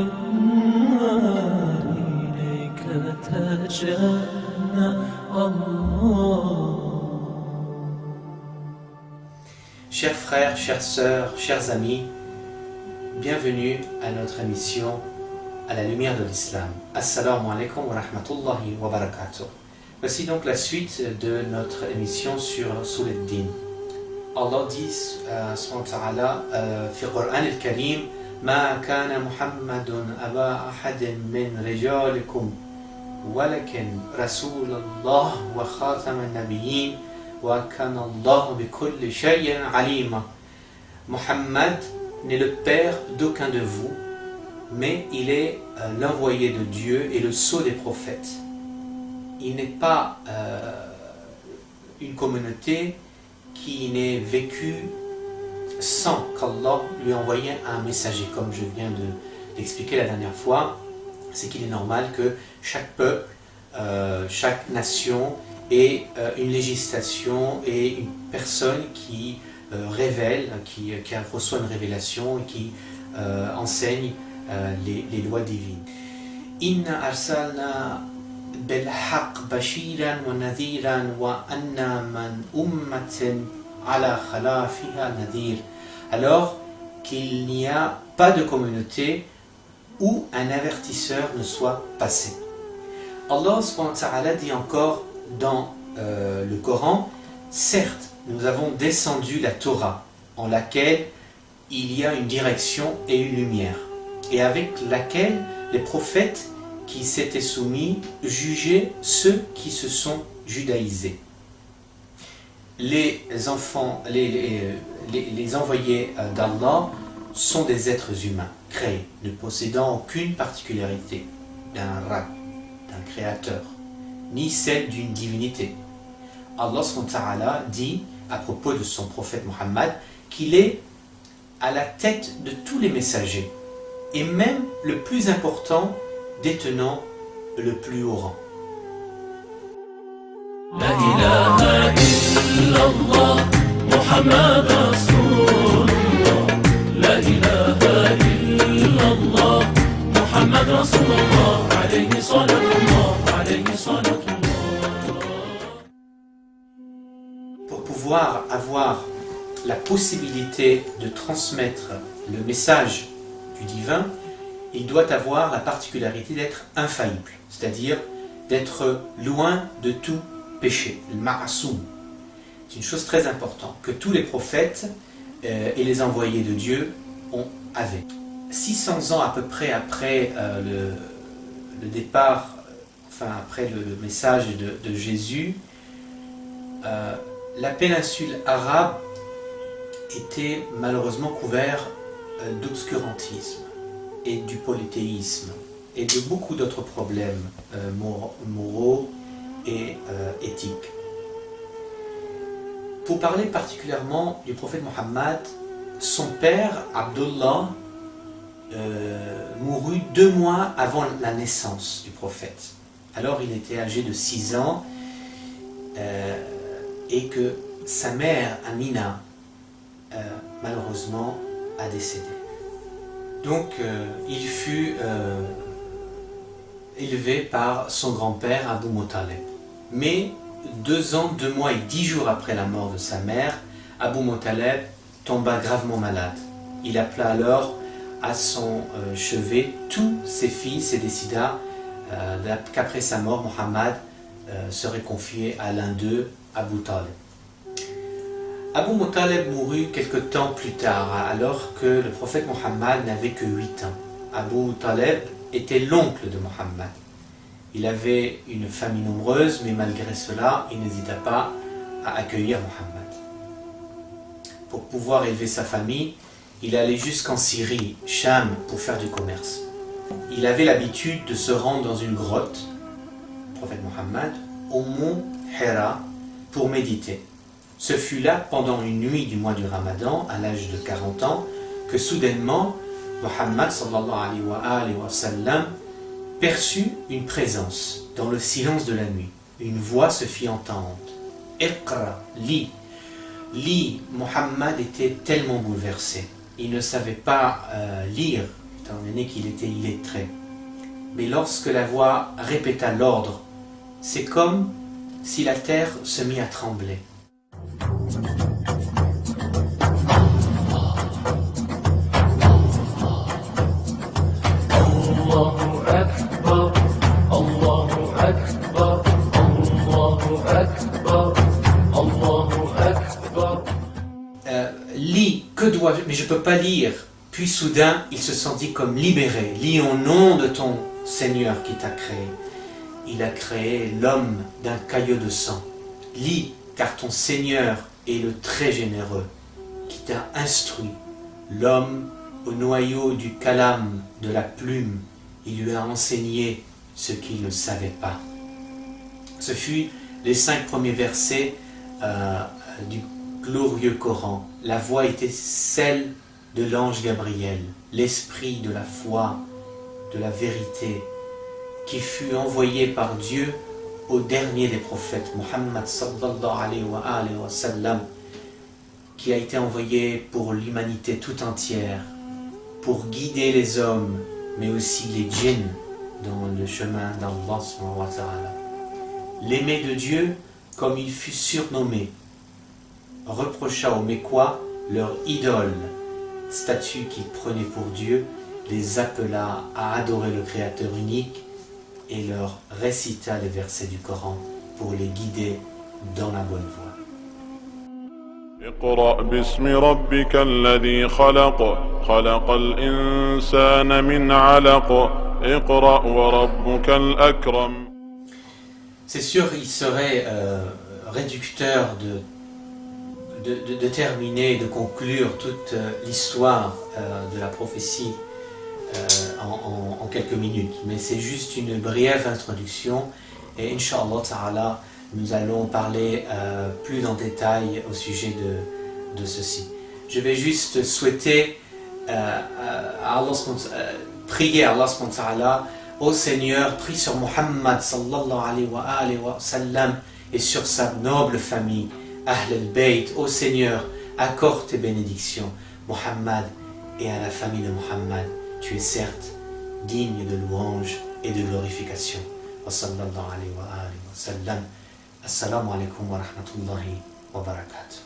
النار إليك تجنى الله. Chers frères, chères sœurs, chers amis, bienvenue à notre émission à la lumière de l'islam. Assalamu alaikum wa rahmatullahi wa barakatuh. Voici donc la suite de notre émission sur Usul ad-Din. Allah dit subhanahu wa ta'ala في القرآن الكريم ما كان محمد أبا أحد من رجالكم ولكن رسول الله وخاتم النبيين وكان الله بكل شيء عليما. Muhammad n'est le père d'aucun de vous, mais il est l'envoyé de Dieu et le sceau des prophètes. Il n'est pas une communauté qui n'est vécue sans qu'Allah lui envoie un messager. Comme je viens d'expliquer la dernière fois, c'est qu'il est normal que chaque peuple, chaque nation ait une législation et une personne qui révèle, qui reçoit une révélation et qui enseigne les lois divines. Inna arsalna bil haqq bashiran wa nadhiran wa anna man ummatin ala khalafiha nadhir. Alors qu'il n'y a pas de communauté où un avertisseur ne soit passé. Allah subhanahu wa ta'ala dit encore dans le Coran, certes, nous avons descendu la Torah en laquelle il y a une direction et une lumière, et avec laquelle les prophètes qui s'étaient soumis jugeaient ceux qui se sont judaïsés. Les envoyés d'Allah sont des êtres humains, créés, ne possédant aucune particularité d'un Rabb, d'un créateur, ni celle d'une divinité. Allah subhanahu wa ta'ala dit à propos de son prophète Muhammad qu'il est à la tête de tous les messagers, et même le plus important détenant le plus haut rang. La ilaha illallah Muhammad Rasulullah. La ilaha illallah Muhammad Rasulullah. Alayhi salatullah, alayhi salatullah. Pour pouvoir avoir la possibilité de transmettre le message du divin, il doit avoir la particularité d'être infaillible, c'est-à-dire d'être loin de tout péché, le ma'asoum. C'est une chose très importante que tous les prophètes et les envoyés de Dieu avaient. 600 ans à peu près après le départ, enfin après le message de Jésus, la péninsule arabe était malheureusement couverte d'obscurantisme et du polythéisme et de beaucoup d'autres problèmes moraux et éthiques. Pour parler particulièrement du prophète Muhammad, son père, Abdullah, mourut 2 mois avant la naissance du prophète. Alors il était âgé de 6 ans et que sa mère, Amina, malheureusement a décédé. Donc il fut élevé par son grand-père Abu Muttalib. Mais 2 ans, 2 mois et 10 jours après la mort de sa mère, Abu Muttalib tomba gravement malade. Il appela alors à son chevet tous ses fils et décida qu'après sa mort, Muhammad serait confié à l'un d'eux, Abu Talib. Abu Muttalib mourut quelque temps plus tard, alors que le prophète Muhammad n'avait que 8 ans. Abu Talib était l'oncle de Muhammad. Il avait une famille nombreuse, mais malgré cela, il n'hésita pas à accueillir Muhammad. Pour pouvoir élever sa famille, il allait jusqu'en Syrie, Cham, pour faire du commerce. Il avait l'habitude de se rendre dans une grotte, le prophète Muhammad, au mont Hira, pour méditer. Ce fut là, pendant une nuit du mois du Ramadan, à l'âge de 40 ans, que soudainement, Muhammad sallallahu alayhi wa sallam perçut une présence dans le silence de la nuit. Une voix se fit entendre. Iqra, lis. Lis. Muhammad était tellement bouleversé. Il ne savait pas lire étant donné qu'il était illettré. Mais lorsque la voix répéta l'ordre, c'est comme si la terre se mit à trembler. Lis, que dois-je, mais je ne peux pas lire. Puis soudain, il se sentit comme libéré. Lis au nom de ton Seigneur qui t'a créé. Il a créé l'homme d'un caillot de sang. Lis, car ton Seigneur est le très généreux, qui t'a instruit. L'homme au noyau du calame, de la plume, il lui a enseigné ce qu'il ne savait pas. Ce fut les 5 premiers versets du glorieux Coran. La voix était celle de l'ange Gabriel, l'esprit de la foi, de la vérité, qui fut envoyé par Dieu au dernier des prophètes, Muhammad sallallahu alayhi wa sallam, qui a été envoyé pour l'humanité tout entière, pour guider les hommes, mais aussi les djinns dans le chemin d'Allah subhanahu wa ta'ala. L'aimé de Dieu, comme il fut surnommé, reprocha aux Mécois leur idole, statue qu'ils prenaient pour Dieu, les appela à adorer le Créateur unique et leur récita les versets du Coran pour les guider dans la bonne voie. اقرأ باسم ربك الذي خلق خلق الإنسان من علق اقرأ وربك الأكرم. C'est sûr, il serait réducteur de terminer, de conclure toute l'histoire de la prophétie en quelques minutes, mais c'est juste une brève introduction et Inch'Allah Ta'ala, nous allons parler plus en détail au sujet de ceci. Je vais juste souhaiter prier Allah subhanahu wa ta'ala. Ô Seigneur, prie sur Muhammad sallallahu alayhi wa sallam et sur sa noble famille, Ahl al-Bayt. Ô Seigneur, accorde tes bénédictions, Muhammad et à la famille de Muhammad. Tu es certes digne de louange et de glorification. Wa sallallahu alayhi wa sallam. Assalamu alaikum wa rahmatullahi wa barakatuh.